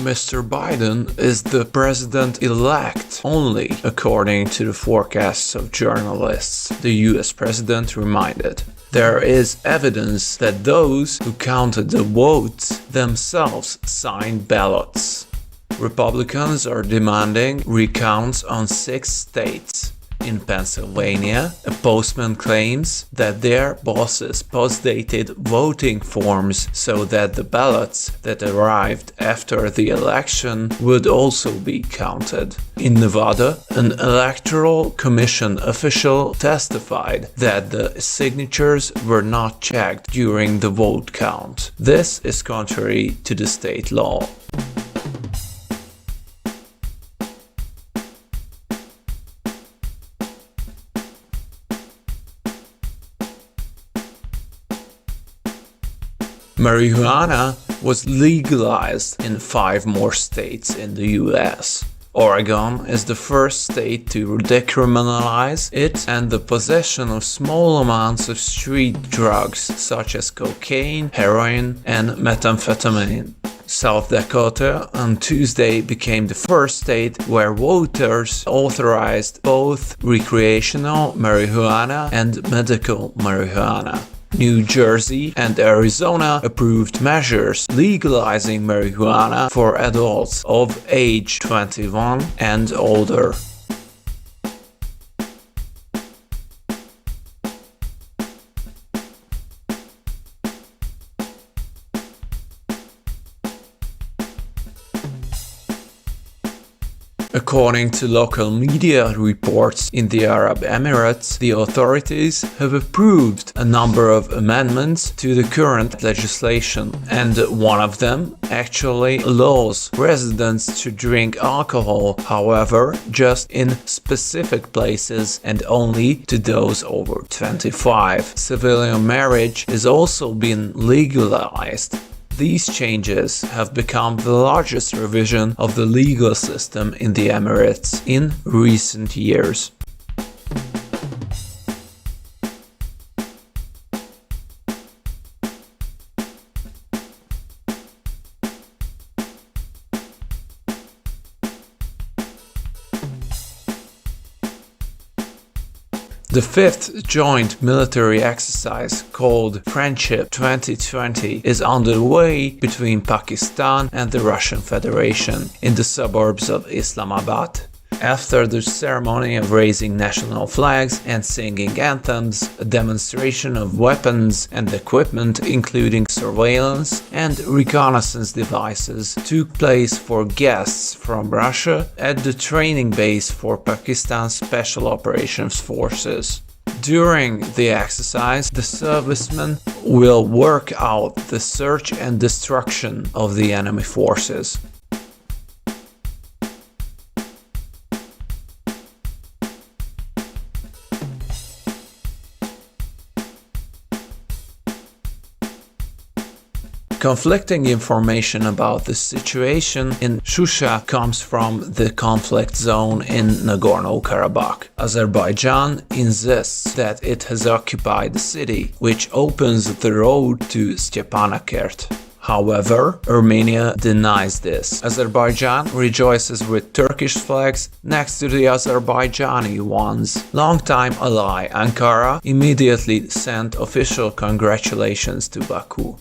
Mr. Biden is the president-elect only, according to the forecasts of journalists, the US president reminded. There is evidence that those who counted the votes themselves signed ballots. Republicans are demanding recounts on 6 states. In Pennsylvania, a postman claims that their bosses postdated voting forms so that the ballots that arrived after the election would also be counted. In Nevada, an electoral commission official testified that the signatures were not checked during the vote count. This is contrary to the state law. Marijuana was legalized in 5 more states in the US. Oregon is the first state to decriminalize it and the possession of small amounts of street drugs such as cocaine, heroin, and methamphetamine. South Dakota on Tuesday became the first state where voters authorized both recreational marijuana and medical marijuana. New Jersey and Arizona approved measures legalizing marijuana for adults of age 21 and older. According to local media reports in the Arab Emirates, the authorities have approved a number of amendments to the current legislation, and one of them actually allows residents to drink alcohol, however, just in specific places and only to those over 25. Civilian marriage has also been legalized. These changes have become the largest revision of the legal system in the Emirates in recent years. The 5th joint military exercise, called Friendship 2020, is underway between Pakistan and the Russian Federation in the suburbs of Islamabad. After the ceremony of raising national flags and singing anthems, a demonstration of weapons and equipment including surveillance and reconnaissance devices took place for guests from Russia at the training base for Pakistan's Special Operations Forces. During the exercise, the servicemen will work out the search and destruction of the enemy forces. Conflicting information about the situation in Shusha comes from the conflict zone in Nagorno-Karabakh. Azerbaijan insists that it has occupied the city, which opens the road to Stepanakert. However, Armenia denies this. Azerbaijan rejoices with Turkish flags next to the Azerbaijani ones. Longtime ally Ankara immediately sent official congratulations to Baku.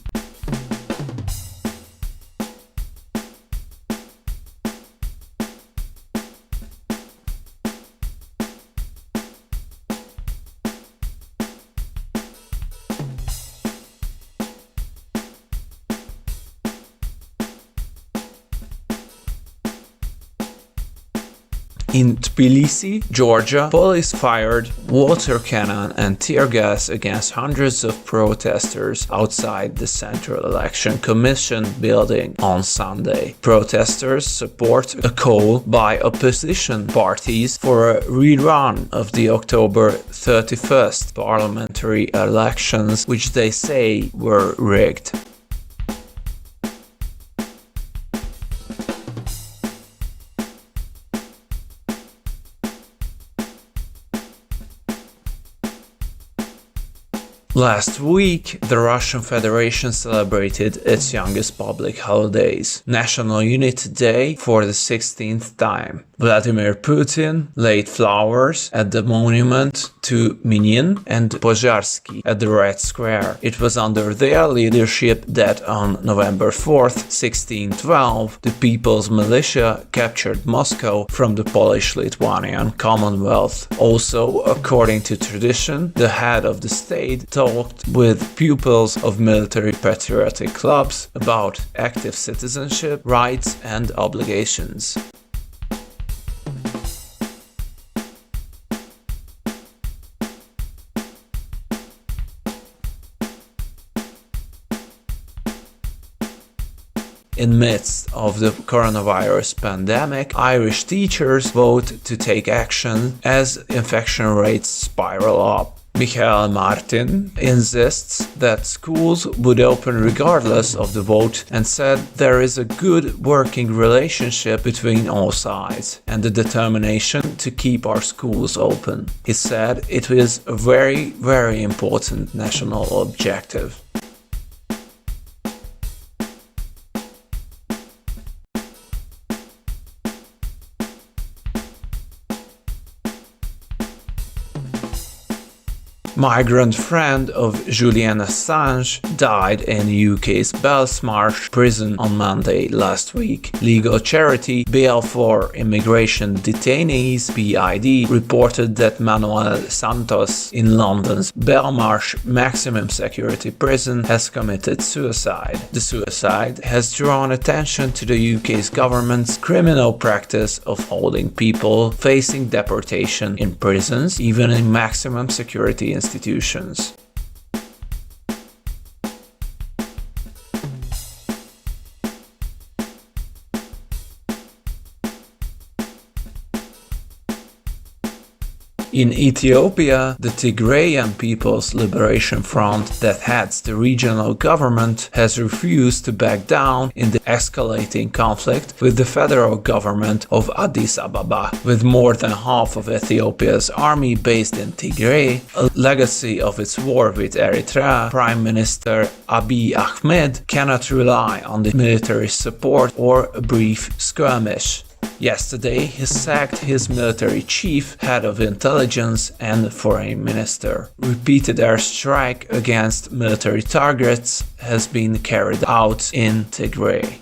In Tbilisi, Georgia, police fired water cannon and tear gas against hundreds of protesters outside the Central Election Commission building on Sunday. Protesters support a call by opposition parties for a rerun of the October 31st parliamentary elections, which they say were rigged. Last week, the Russian Federation celebrated its youngest public holidays, National Unity Day, for the 16th time. Vladimir Putin laid flowers at the monument to Minin and Pozharsky at the Red Square. It was under their leadership that on November 4th, 1612, the People's Militia captured Moscow from the Polish-Lithuanian Commonwealth. Also, according to tradition, the head of the state talked with pupils of military patriotic clubs about active citizenship, rights and obligations. In midst of the coronavirus pandemic, Irish teachers vote to take action as infection rates spiral up. Michael Martin insists that schools would open regardless of the vote and said there is a good working relationship between all sides and the determination to keep our schools open. He said it is a very important national objective. Migrant friend of Julian Assange died in UK's Belmarsh prison on Monday last week. Legal charity Bail for Immigration Detainees (BID) reported that Manuel Santos in London's Belmarsh maximum security prison has committed suicide. The suicide has drawn attention to the UK's government's criminal practice of holding people facing deportation in prisons, even in maximum security institutions. In Ethiopia, the Tigrayan People's Liberation Front that heads the regional government has refused to back down in the escalating conflict with the federal government of Addis Ababa. With more than half of Ethiopia's army based in Tigray, a legacy of its war with Eritrea, Prime Minister Abiy Ahmed cannot rely on the military support or a brief skirmish. Yesterday, he sacked his military chief, head of intelligence and foreign minister. Repeated airstrike against military targets has been carried out in Tigray.